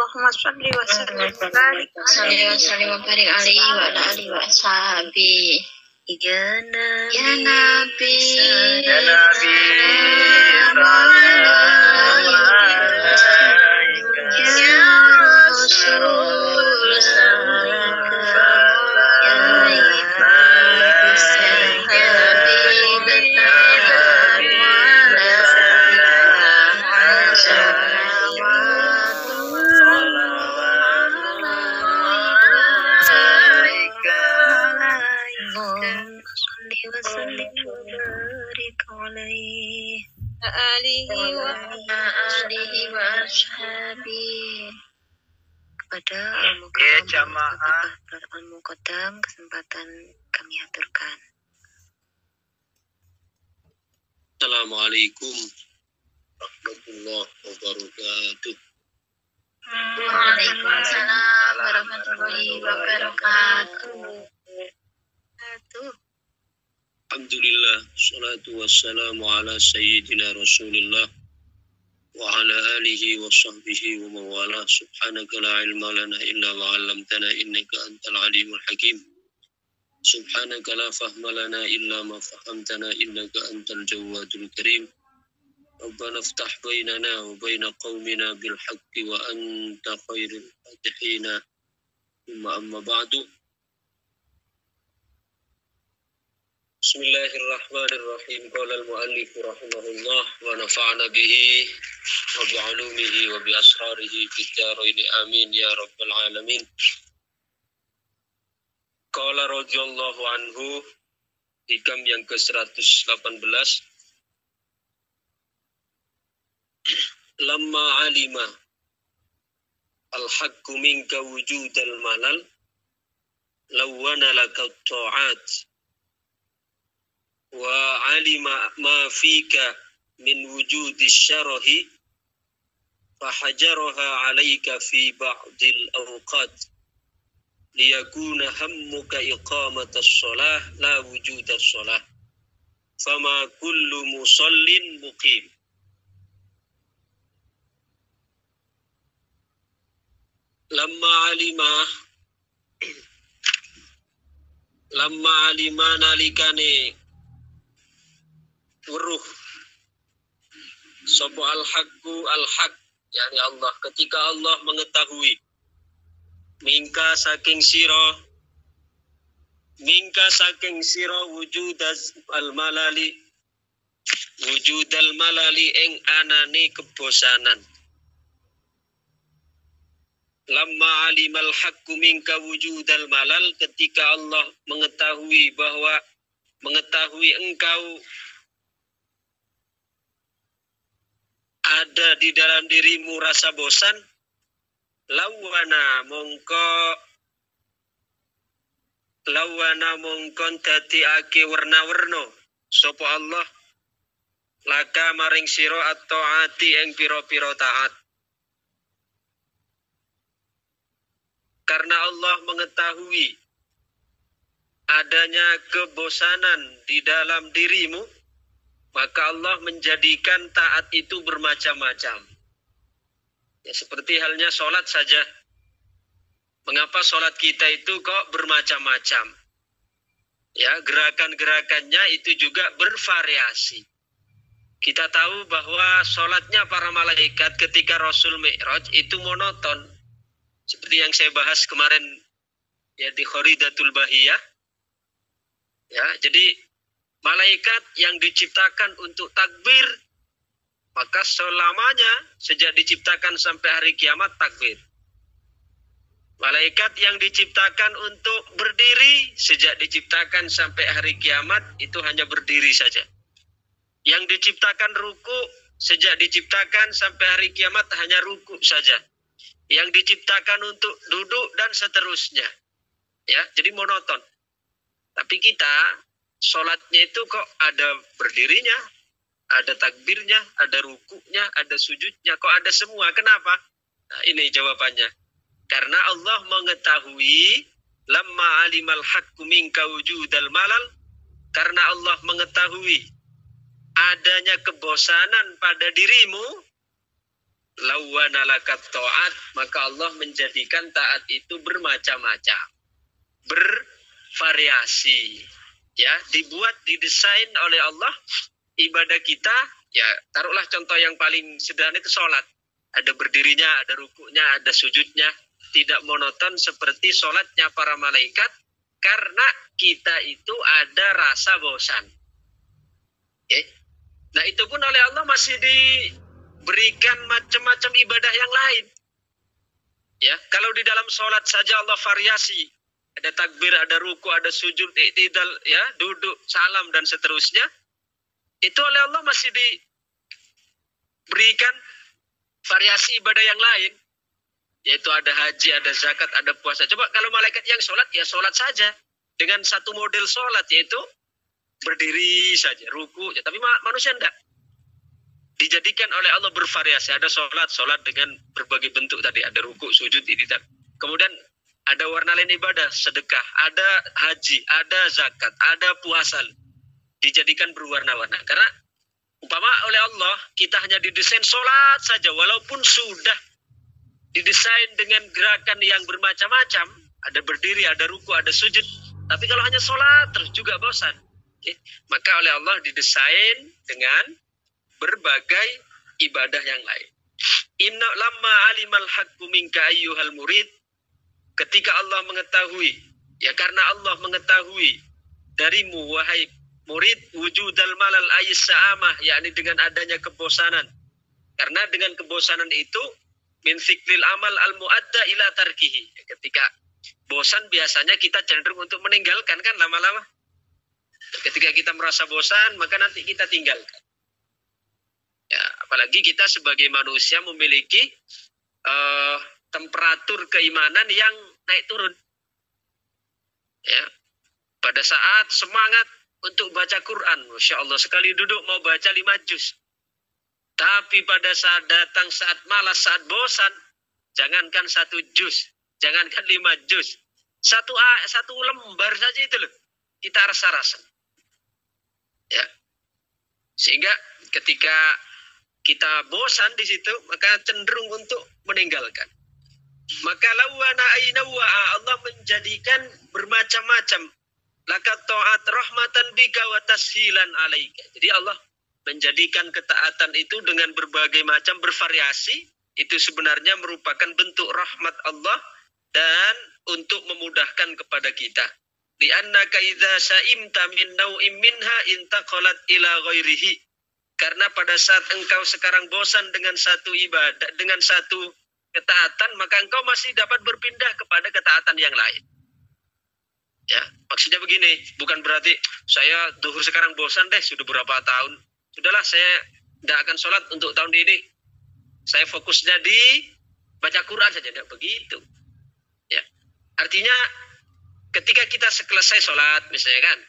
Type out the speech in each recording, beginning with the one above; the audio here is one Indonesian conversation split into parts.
Allahumma sholli wa sallim wa barik alaihi wa ala alihi wa ashabihi. Ya Nabi, ya Rasul, kepada al-muqaddam kesempatan kami aturkan. Assalamualaikum warahmatullahi wabarakatuh. Waalaikumsalam warahmatullahi wabarakatuh. Alhamdulillah, salatu wassalamu ala sayyidina Rasulillah wa ala alihi wa sahbihi wa mawala. Subhanaka la ilma lana illa ma 'allamtana innaka antal alimul hakim. Subhanaka la fahma lana illa ma fahamtana innaka antal jawadul karim. Rabbana iftah bainana wa baina qaumina bil haqqi wa anta khairul fatihina. Amma ba'du. Bismillahirrahmanirrahim. Qala al-muallif rahimahullah wa nafa'na bihi wa bi'ulumihi wa bi asrarihi fid dharain amin ya rabbal alamin. Qala radhiyallahu anhu, hikam yang ke-118. Lamma alima al-haqqu minka wujudal malal lawwana laka at-ta'at wa alima ma fika min wujudis syarahi fahajaraha alayka fi ba'dil awqat liyakuna hammuka iqamatas shalah la wujudas shalah fama kullu musallin muqim. Lamma alima nalikane weruh sapa al-haqqu al-haq, yani Allah, ketika Allah mengetahui mingka saking sira wujudal malali ing anane kebosanan. Lamma alimal haqqu minka wujudal malal, ketika Allah mengetahui engkau ada di dalam dirimu rasa bosan, lawana mongkon dadiake warna-warna sapa Allah laka maring sira at-taati ing pira-pira taat. Karena Allah mengetahui adanya kebosanan di dalam dirimu, maka Allah menjadikan taat itu bermacam-macam. Ya, seperti halnya sholat saja. Mengapa sholat kita itu kok bermacam-macam? Ya, gerakan-gerakannya itu juga bervariasi. Kita tahu bahwa sholatnya para malaikat ketika Rasul Mi'raj itu monoton. Seperti yang saya bahas kemarin ya di Khoridatul Bahiyah. Ya, jadi malaikat yang diciptakan untuk takbir, maka selamanya sejak diciptakan sampai hari kiamat takbir. Malaikat yang diciptakan untuk berdiri, sejak diciptakan sampai hari kiamat itu hanya berdiri saja. Yang diciptakan ruku, sejak diciptakan sampai hari kiamat hanya ruku saja. Yang diciptakan untuk duduk dan seterusnya. Ya, jadi monoton. Tapi kita sholatnya itu kok ada berdirinya, ada takbirnya, ada rukuknya, ada sujudnya, kok ada semua. Kenapa? Nah, ini jawabannya. Karena Allah mengetahui lamma alimal haqqu minka wujudal malal, karena Allah mengetahui adanya kebosanan pada dirimu, lawana lakat ta'at, maka Allah menjadikan taat itu bermacam-macam, bervariasi. Ya, didesain oleh Allah ibadah kita. Ya, taruhlah contoh yang paling sederhana itu sholat. Ada berdirinya, ada rukuknya, ada sujudnya. Tidak monoton seperti sholatnya para malaikat. Karena kita itu ada rasa bosan. Okay. Nah, itu pun oleh Allah masih diberikan macam-macam ibadah yang lain. Ya, kalau di dalam sholat saja Allah variasi. Ada takbir, ada ruku, ada sujud, i'tidal, ya, duduk, salam, dan seterusnya. Itu oleh Allah masih diberikan variasi ibadah yang lain. Yaitu ada haji, ada zakat, ada puasa. Coba kalau malaikat yang sholat, ya sholat saja. Dengan satu model sholat, yaitu berdiri saja, ruku. Ya, tapi manusia enggak. Dijadikan oleh Allah bervariasi. Ada sholat dengan berbagai bentuk tadi. Ada ruku, sujud, i'tidal. Kemudian ada warna lain ibadah, sedekah, ada haji, ada zakat, ada puasa. Dijadikan berwarna-warna. Karena umpama oleh Allah, kita hanya didesain sholat saja. Walaupun sudah didesain dengan gerakan yang bermacam-macam. Ada berdiri, ada ruku, ada sujud. Tapi kalau hanya sholat, terus juga bosan. Okay. Maka oleh Allah didesain dengan berbagai ibadah yang lain. Inna lamma alimal haqqu minka ayyuhal murid. Ketika Allah mengetahui, ya karena Allah mengetahui darimu wahai murid, wujudal malal ayis sa'amah, yakni dengan adanya kebosanan. Karena dengan kebosanan itu min fiklil amal al-mu'adda ila tarkihi. Ketika bosan biasanya kita cenderung untuk meninggalkan kan lama-lama. Ketika kita merasa bosan, maka nanti kita tinggalkan. Ya, apalagi kita sebagai manusia memiliki temperatur keimanan yang naik turun. Ya. Pada saat semangat untuk baca Quran, Masya Allah, sekali duduk mau baca 5 juz. Tapi pada saat datang, saat malas, saat bosan, jangankan 1 juz, jangankan 5 juz, satu lembar saja itu loh, kita rasa-rasa. Ya. Sehingga ketika kita bosan di situ, maka cenderung untuk meninggalkan. Maka lawana ainawa, Allah menjadikan bermacam-macam. Lakat ta'at rahmatan bika wa tashilan alaika. Jadi Allah menjadikan ketaatan itu dengan berbagai macam bervariasi. Itu sebenarnya merupakan bentuk rahmat Allah dan untuk memudahkan kepada kita. Li'annaka idza sa'imta min naw'im minha intaqalat ila ghairihi. Karena pada saat engkau sekarang bosan dengan satu ibadah, dengan satu ketaatan, maka engkau masih dapat berpindah kepada ketaatan yang lain. Ya, maksudnya begini, bukan berarti saya duhur sekarang bosan deh, sudah berapa tahun. Sudahlah, saya tidak akan sholat untuk tahun ini. Saya fokusnya di baca Quran saja, tidak begitu. Ya, artinya ketika kita selesai sholat, misalnya kan,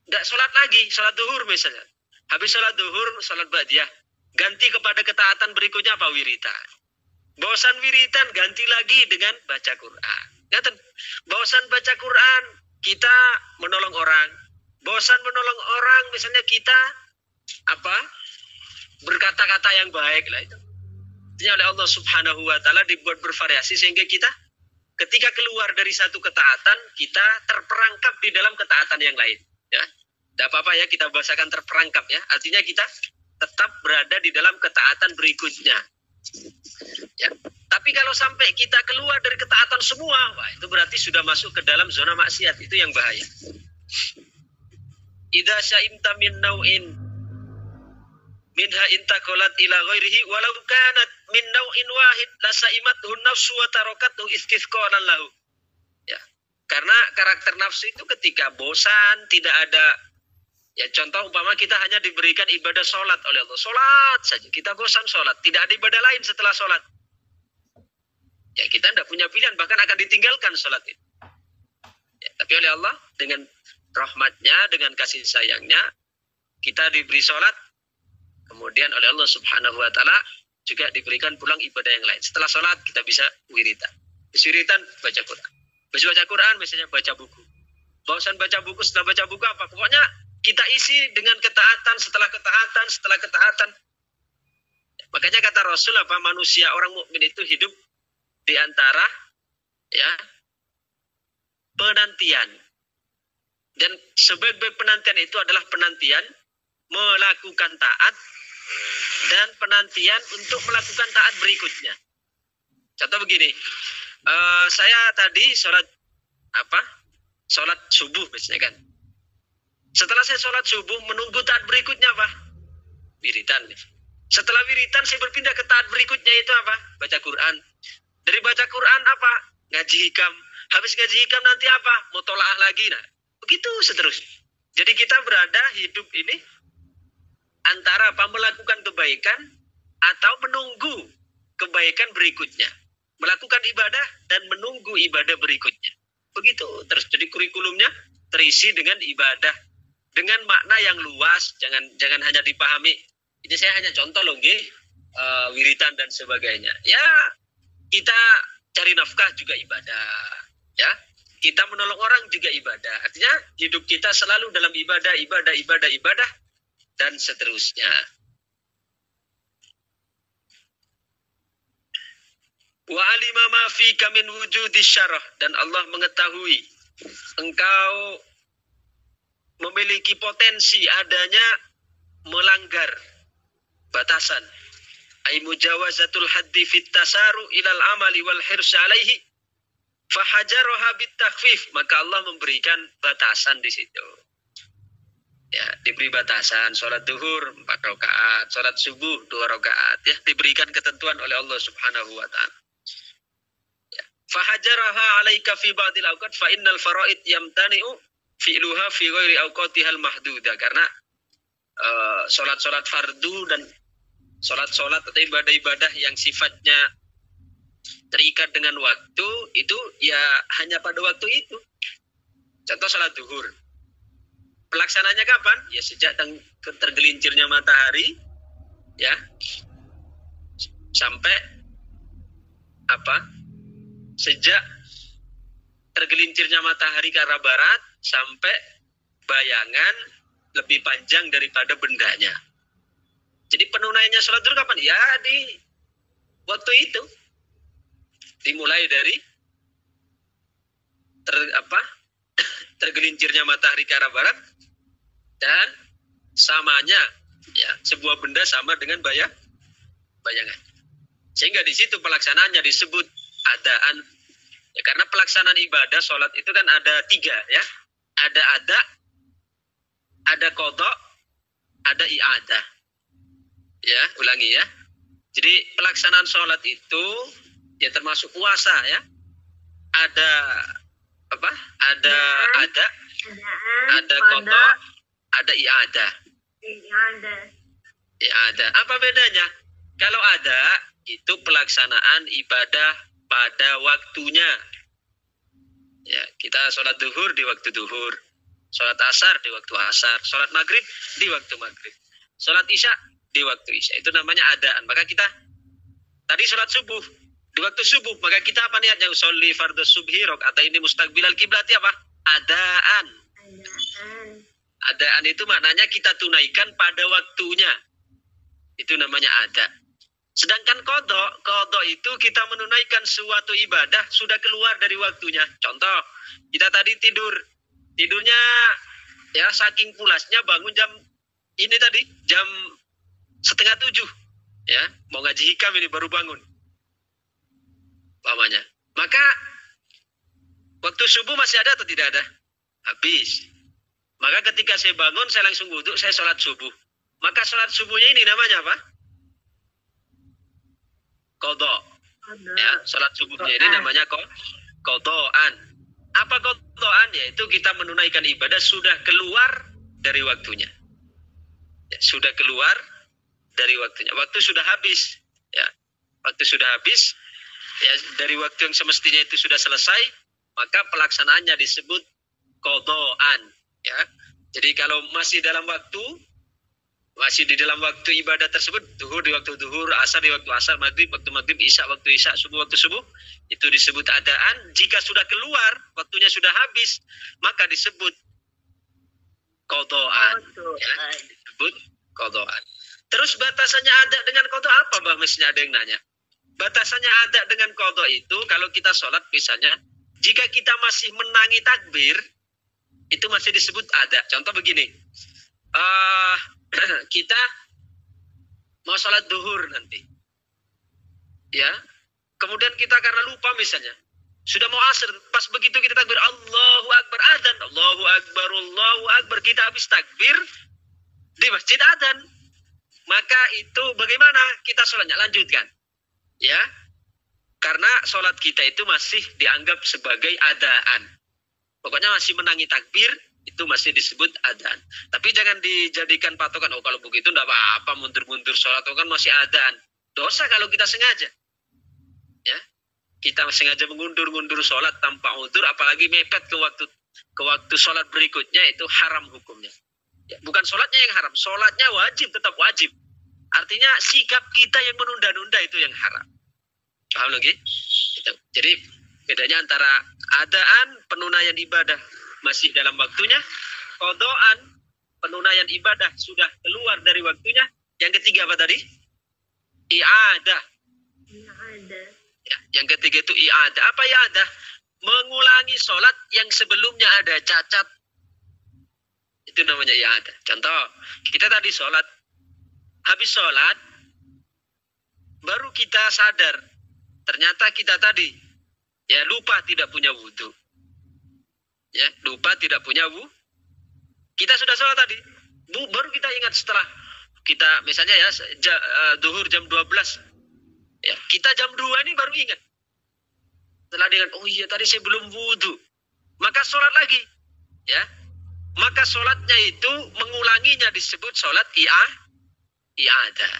tidak sholat lagi, sholat duhur misalnya. Habis sholat duhur, sholat ba'diyah, ganti kepada ketaatan berikutnya apa? Wiritan. Bosan wiritan, ganti lagi dengan baca Quran. Bosan baca Quran, kita menolong orang. Bosan menolong orang, misalnya kita berkata-kata yang baik lah itu. Artinya oleh Allah Subhanahu wa Ta'ala dibuat bervariasi sehingga kita ketika keluar dari satu ketaatan, kita terperangkap di dalam ketaatan yang lain. Ya, tidak apa-apa ya kita bahasakan terperangkap ya. Artinya kita tetap berada di dalam ketaatan berikutnya. Ya. Tapi kalau sampai kita keluar dari ketaatan semua, wah, itu berarti sudah masuk ke dalam zona maksiat. Itu yang bahaya. Idza sya'imta min naw'in minha intaqalat ila ghairihi walau kanat min naw'in wahid la sa'imathu nafsu wa tarakathu istithqalan lahu. Ya. Karena karakter nafsu itu ketika bosan, tidak ada. Ya, contoh umpama kita hanya diberikan ibadah sholat oleh Allah. Sholat saja, kita bosan sholat. Tidak ada ibadah lain setelah sholat. Ya, kita tidak punya pilihan, bahkan akan ditinggalkan sholat itu. Ya, tapi oleh Allah, dengan rahmatnya, dengan kasih sayangnya, kita diberi sholat. Kemudian oleh Allah Subhanahu wa Ta'ala juga diberikan pulang ibadah yang lain. Setelah sholat, kita bisa wiritan. Wiritan, baca Quran. Bisa baca Quran, misalnya baca buku. Bosan baca buku, setelah baca buku apa? Pokoknya kita isi dengan ketaatan, setelah ketaatan, setelah ketaatan. Makanya kata Rasul apa, manusia orang mukmin itu hidup di antara ya penantian. Dan sebaik-baik penantian itu adalah penantian melakukan taat dan penantian untuk melakukan taat berikutnya. Contoh begini, saya tadi sholat subuh misalnya kan. Setelah saya sholat subuh menunggu taat berikutnya apa? Wiritan. Setelah wiritan saya berpindah ke taat berikutnya itu apa? Baca Quran. Dari baca Quran apa? Ngaji hikam. Habis ngaji hikam nanti apa? Mutolaah lagi. Nah, begitu seterusnya. Jadi kita berada hidup ini antara apa? Melakukan kebaikan atau menunggu kebaikan berikutnya. Melakukan ibadah dan menunggu ibadah berikutnya. Begitu terus. Jadi kurikulumnya terisi dengan ibadah, dengan makna yang luas. Jangan hanya dipahami. Ini saya hanya contoh loh, wiritan dan sebagainya. Ya, kita cari nafkah juga ibadah. Ya, kita menolong orang juga ibadah. Artinya hidup kita selalu dalam ibadah, dan seterusnya. Wa alima ma fika min wujudi syarah, dan Allah mengetahui engkau memiliki potensi adanya melanggar batasan. Ai mujawazatul haddi fit tasaru ilal amali wal hirs alaihi fahajaraha bit takhfif, maka Allah memberikan batasan di situ. Ya, diberi batasan salat zuhur 4 rakaat, salat subuh 2 rakaat, ya, diberikan ketentuan oleh Allah Subhanahu wa taala. Ya. Fahajaraha alaika fi ba'dil awqat fa innal faraid yamtani'u fi'luha fi ghairi awqatihal mahduda, karena salat-salat fardu dan salat-salat atau ibadah-ibadah yang sifatnya terikat dengan waktu itu ya hanya pada waktu itu. Contoh salat zuhur. Pelaksananya kapan? Ya sejak tergelincirnya matahari ya sampai sejak tergelincirnya matahari ke arah barat sampai bayangan lebih panjang daripada bendanya. Jadi penunaiannya sholat zuhur kapan? Ya di waktu itu. Dimulai dari tergelincirnya matahari ke arah barat dan samanya ya sebuah benda sama dengan bayangan. Sehingga di situ pelaksanaannya disebut adaan. Ya, karena pelaksanaan ibadah sholat itu kan ada 3 ya. Ada qadha, ada i'adah. Ya, ulangi ya. Jadi pelaksanaan sholat itu ya termasuk puasa ya. Ada qadha, ada i'adah. I'adah. Apa bedanya? Kalau ada itu pelaksanaan ibadah pada waktunya. Ya, kita sholat zuhur di waktu zuhur, sholat asar di waktu asar, sholat maghrib di waktu maghrib, sholat isya di waktu isya. Itu namanya adaan. Maka kita tadi sholat subuh di waktu subuh, maka kita apa niatnya? Sholli fardhu subhi rakaat ini mustaqbilal kiblat, apa? Adaan. Adaan itu maknanya kita tunaikan pada waktunya. Itu namanya ada. Sedangkan qadha itu kita menunaikan suatu ibadah sudah keluar dari waktunya. Contoh, kita tadi tidurnya ya saking pulasnya bangun jam 6:30 ya, mau ngaji hikam ini baru bangun umpamanya. Maka waktu subuh masih ada atau tidak ada? Habis. Maka ketika saya bangun saya langsung wudhu, saya sholat subuh. Maka sholat subuhnya ini namanya apa? Qadha. Ya, sholat subuhnya ini namanya qadhaan. Apa qadhaan? Yaitu kita menunaikan ibadah sudah keluar dari waktunya. Ya, sudah keluar dari waktunya. Waktu sudah habis. Ya, waktu sudah habis. Ya, dari waktu yang semestinya itu sudah selesai, maka pelaksanaannya disebut qadhaan. Ya, jadi kalau masih di dalam waktu ibadah tersebut, zuhur di waktu zuhur, asar di waktu asar, maghrib waktu maghrib, isya waktu isya, subuh waktu subuh, itu disebut adaan. Jika sudah keluar, waktunya sudah habis, maka disebut qadhaan. Ya, disebut qadhaan. Terus batasannya ada dengan qadha apa, Mbah? Mestinya ada yang nanya. Batasannya ada dengan qadha itu kalau kita sholat misalnya, jika kita masih menangi takbir, itu masih disebut ada. Contoh begini, kita mau sholat duhur nanti, ya. Kemudian kita karena lupa misalnya, sudah mau asar, pas begitu kita takbir, Allahu Akbar, adzan, Allahu Akbar, kita habis takbir di masjid adzan. Maka itu bagaimana kita sholatnya? Lanjutkan, ya. Karena sholat kita itu masih dianggap sebagai adaan. Pokoknya masih menangi takbir, itu masih disebut adaan. Tapi jangan dijadikan patokan, oh kalau begitu enggak apa-apa, mundur-mundur sholat, oh kan masih adaan. Dosa kalau kita sengaja. Ya, kita sengaja mengundur-undur sholat tanpa udzur, apalagi mepet ke waktu sholat berikutnya, itu haram hukumnya. Ya, bukan sholatnya yang haram, sholatnya wajib, tetap wajib. Artinya sikap kita yang menunda-nunda itu yang haram. Paham lagi? Jadi bedanya antara adaan, penunaian ibadah masih dalam waktunya, qadhaan, penunaian ibadah sudah keluar dari waktunya. Yang ketiga apa tadi? I'adah. Ya, yang ketiga itu i'adah. Apa i'adah? Mengulangi sholat yang sebelumnya ada cacat. Itu namanya i'adah. Contoh, kita tadi sholat, habis sholat, baru kita sadar, ternyata kita tadi, ya lupa tidak punya wudhu. Ya, lupa tidak punya wudhu. Kita sudah sholat tadi, baru kita ingat setelah kita, misalnya ya, duhur jam 12. Ya, kita jam 2 ini baru ingat. Setelah dengan, oh iya tadi saya belum wudhu. Maka sholat lagi. Ya, maka sholatnya itu mengulanginya disebut sholat i'adah.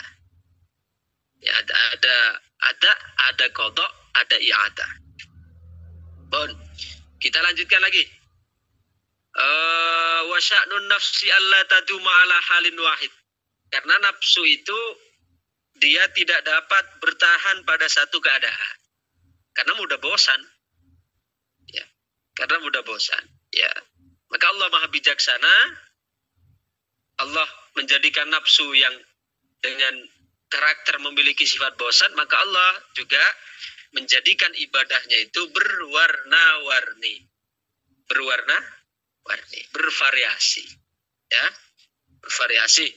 Ya, ada qadha, ada i'adah. Bon, kita lanjutkan lagi. Wa sya'nun nafsi alla taduma ala halin wahid. Karena nafsu itu dia tidak dapat bertahan pada satu keadaan. Karena mudah bosan. Ya, karena mudah bosan. Ya. Maka Allah Maha Bijaksana, Allah menjadikan nafsu yang dengan karakter memiliki sifat bosan, maka Allah juga menjadikan ibadahnya itu berwarna-warni. Berwarna-warni, bervariasi. Ya, bervariasi.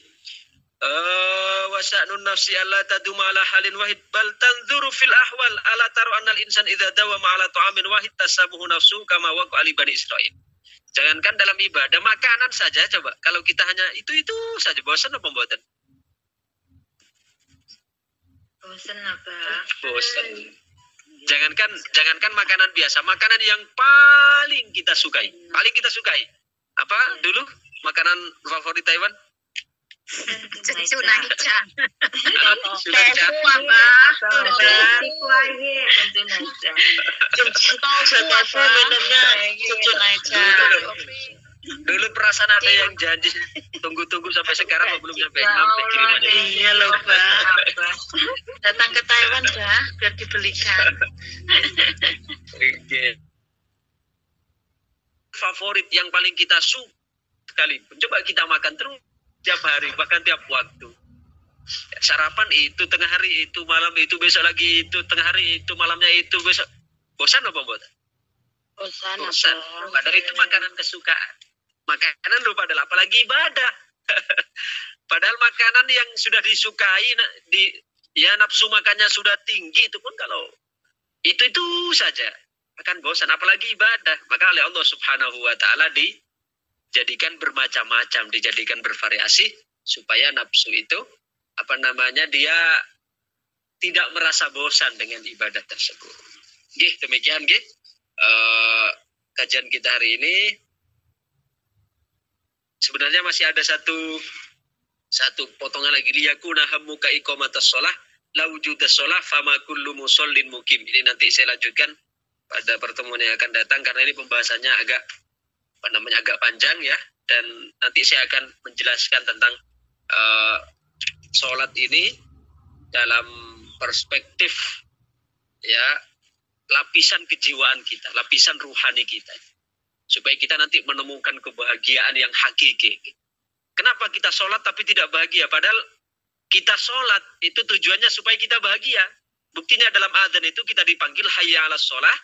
Wa sya'nun nafsi alla taduma ala halin wahid bal tanzuru fil ahwal ala taru annal insan idza dawama ala ta'amin wahid tasabuhu nafsu kama waqa ali bani Israil. Jangankan dalam ibadah, makanan saja coba. Kalau kita hanya itu saja, bosan apa mboten? Bosan apa? Bosan. Jangankan makanan biasa, makanan yang paling kita sukai. Paling kita sukai. Apa dulu makanan favorit Taiwan? Cucu naija. Tefu apa? Tefu lagi. Cucu naija. Tefu apa? Minumnya cucu naija. Dulu perasaan ada yang janji tunggu sampai sekarang belum sampai kirimannya. Iya loh, Pak. Datang ke Taiwan dah biar dibelikan. Oke. Favorit yang paling kita suka sekali. Coba kita makan terus tiap hari, bahkan tiap waktu. Sarapan itu, tengah hari itu, malam itu, besok lagi itu, tengah hari itu, malamnya itu, besok. Bosan apa bosan? Bosan. Padahal itu makanan kesukaan. Makanan lupa adalah apalagi ibadah. Padahal makanan yang sudah disukai, ya nafsu makannya sudah tinggi, itu pun kalau itu saja akan bosan. Apalagi ibadah. Maka oleh Allah Subhanahu Wa Taala dijadikan bermacam-macam, dijadikan bervariasi supaya nafsu itu dia tidak merasa bosan dengan ibadah tersebut. Demikian kajian kita hari ini. Sebenarnya masih ada satu potongan lagi, liyakuna hammuka iqamatas shalah la wujudas shalah fama kullu musallin mukim. Ini nanti saya lanjutkan pada pertemuan yang akan datang karena ini pembahasannya agak panjang ya, dan nanti saya akan menjelaskan tentang sholat ini dalam perspektif ya lapisan kejiwaan kita, lapisan ruhani kita, supaya kita nanti menemukan kebahagiaan yang hakiki. Kenapa kita sholat tapi tidak bahagia? Padahal Kita sholat itu tujuannya supaya kita bahagia. Buktinya dalam adzan itu kita dipanggil hayya 'alas sholah,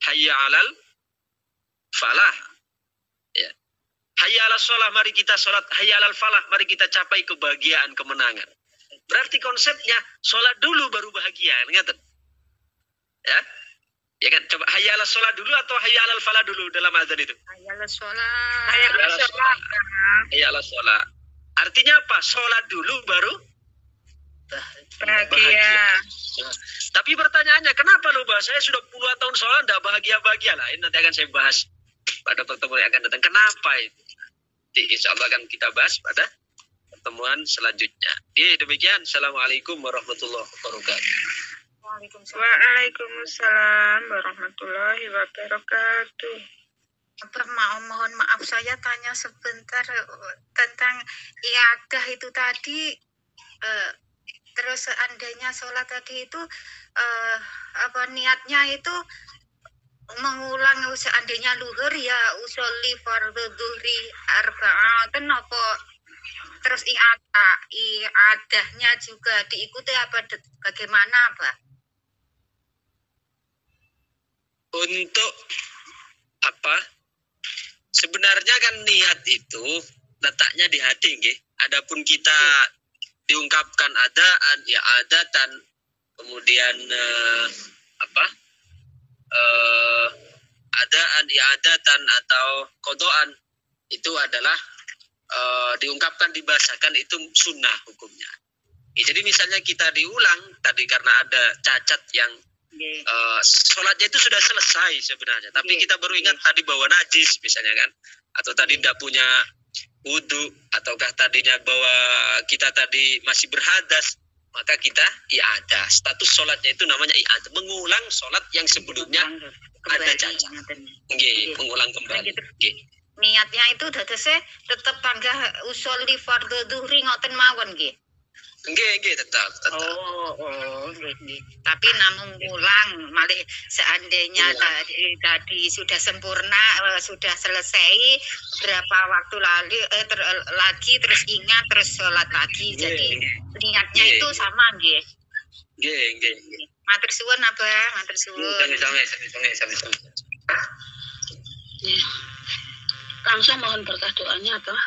hayya 'alal falah. Ya. Hayya 'alas sholah, mari kita sholat. Hayya 'alal falah, mari kita capai kebahagiaan, kemenangan. Berarti konsepnya sholat dulu baru bahagia. Ingat? Ya. Ya kan? Coba hayya 'alas sholah dulu atau hayya 'alal falah dulu dalam adzan itu? Hayya 'alas sholah. Hayya 'alas sholah. Hayya 'alas sholah. Artinya apa? Sholat dulu baru Bahagia. Nah, tapi pertanyaannya, kenapa lupa? Saya sudah puluhan tahun sholat, tidak bahagia-bahagia lah. Ini nanti akan saya bahas pada pertemuan yang akan datang. Kenapa itu? Jadi, insya Allah akan kita bahas pada pertemuan selanjutnya. Oke, demikian. Assalamualaikum warahmatullahi wabarakatuh. Waalaikumsalam warahmatullahi wabarakatuh. Mohon maaf, saya tanya sebentar tentang iadah itu tadi. Terus seandainya sholat tadi itu niatnya itu mengulang, seandainya luhur ya usolli fardhu dhuhri arba'atan, apa terus iadahnya juga diikuti apa bagaimana, Pak? Untuk apa? Sebenarnya kan niat itu letaknya di hati, nggih. Adapun kita diungkapkan adaan, ya adatan, kemudian adaan, ya adatan atau kodoan, itu adalah diungkapkan, dibahasakan, itu sunnah hukumnya. Ya, jadi misalnya kita diulang tadi karena ada cacat yang sholatnya itu sudah selesai sebenarnya, tapi kita baru ingat tadi bawa najis misalnya kan, atau tadi tidak punya wudhu, ataukah tadinya bahwa kita tadi masih berhadas, maka kita i'adah. Status sholatnya itu namanya i'adah, mengulang sholat yang sebelumnya ada cacat. Nggih, mengulang kembali. Nggih. Niatnya itu dadese tetep tangga usolli fardhu dhuhri ngoten mawon nggih. Nggih, tetap. Nggih. Tapi namun ngulang malih seandainya tadi sudah sempurna, sudah selesai berapa waktu lagi terus ingat terus sholat lagi. Jadi niatnya itu sama nggih. Nggih. Matur suwun, Abang, matur suwun. Sami-sami. Langsung mohon berkah doanya, apa?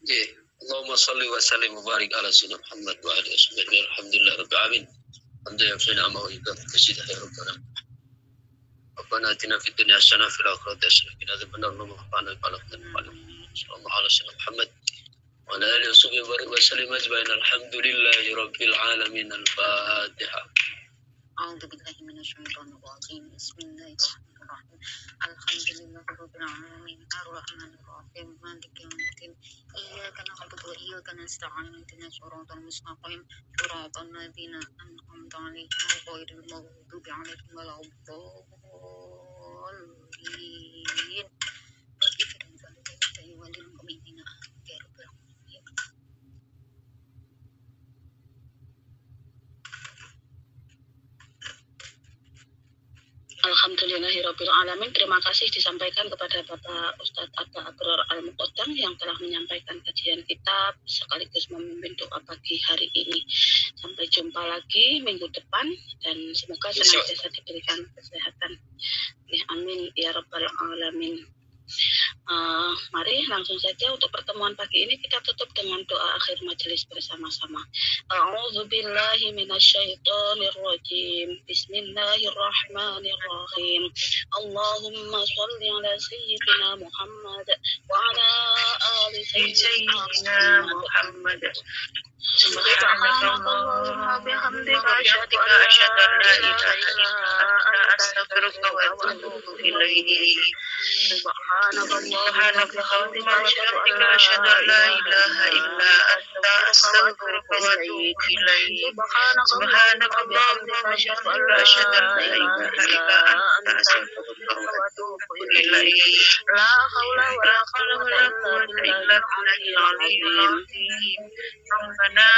Nggih. Allahumma salli wa sallim wa barik ala sayyidina Muhammad wa alihi wasallam. Alhamdulillah rabbil alamin. Alhamdulillah fina amma wa ika fasidah ya rabbal alamin. Rabbana atina fid dunya hasanah wa fil akhirati hasanah wa qina adzabannar. Allahumma sallallahu alaihi wasallam Muhammad wa ala alihi wa sallim ajma'in. Alhamdulillahi rabbil alamin. Al-Fatihah. A'udzu billahi minasyaitonir rajim. Bismillahirrahmanirrahim. Alhamdulillahirabbil alamin. Arrahmanir rahim. Maliki yaumiddin. Iyyaka na'budu wa iyyaka nasta'in. Ihdinas siratal mustaqim. Siratal ladzina an'amta 'alaihim ghairil maghdubi 'alaihim waladdallin. Alhamdulillahirabbil alamin. Terima kasih disampaikan kepada Bapak Ustadz Abba Abror Al-Muqaddam yang telah menyampaikan kajian kitab sekaligus memimpin doa pagi hari ini. Sampai jumpa lagi minggu depan dan semoga senantiasa diberikan kesehatan. Amin ya rabbal alamin. Mari langsung saja untuk pertemuan pagi ini kita tutup dengan doa akhir majelis bersama-sama. A'udzubillahi minasyaitonir rajim. Bismillahirrahmanirrahim. Allahumma shalli ala sayyidina Muhammad wa ala ali sayyidina Muhammad. Subhanallah wa bihamdika asyhadu an la ilaha illa anta astaghfiruka wa atubu ilaik. Subhanallah wa bihamdika asyhadu an la ilaha illa anta astaghfiruka wa atubu ilaik. Subhanallah wa bihamdika asyhadu an la ilaha illa anta astaghfiruka wa atubu ilaik. La haula wa la quwwata illa Bismillahirrahmanirrahim. Rabbana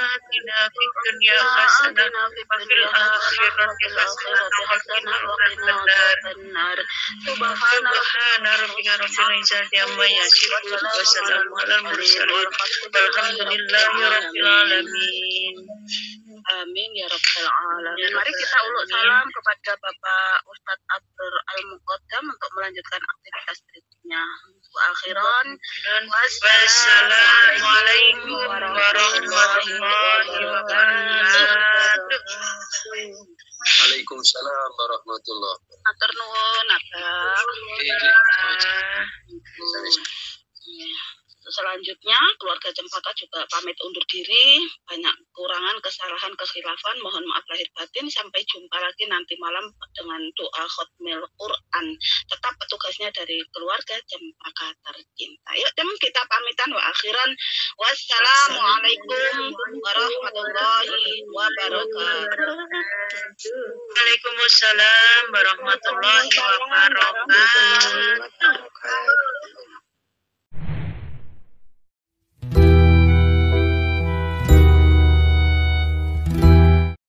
atina fid dunya hasanah wa fil akhirati hasanah wa qina adzabannar. Subhana rabbika rabbil izzati amma yasifun wa salamun alal mursalin walhamdulillahi rabbil alamin. Amin ya rabbal alamin. Mari kita uluk salam kepada Bapak Ustadz Abdur Al-Muqaddam untuk melanjutkan aktivitas berikutnya. Wa akhiran wassalamualaikum warahmatullahi wabarakatuh. Waalaikumsalam warahmatullahi wabarakatuh. Matur nuwun, Abang. Selanjutnya, keluarga Cempaka juga pamit undur diri. Banyak kekurangan, kesalahan, kekhilafan. Mohon maaf lahir batin. Sampai jumpa lagi nanti malam dengan doa khotmil Quran. Tetap petugasnya dari keluarga Cempaka tercinta. Yuk, teman kita pamitan wa akhiran. Wassalamualaikum warahmatullahi wabarakatuh. Waalaikumsalam warahmatullahi wabarakatuh.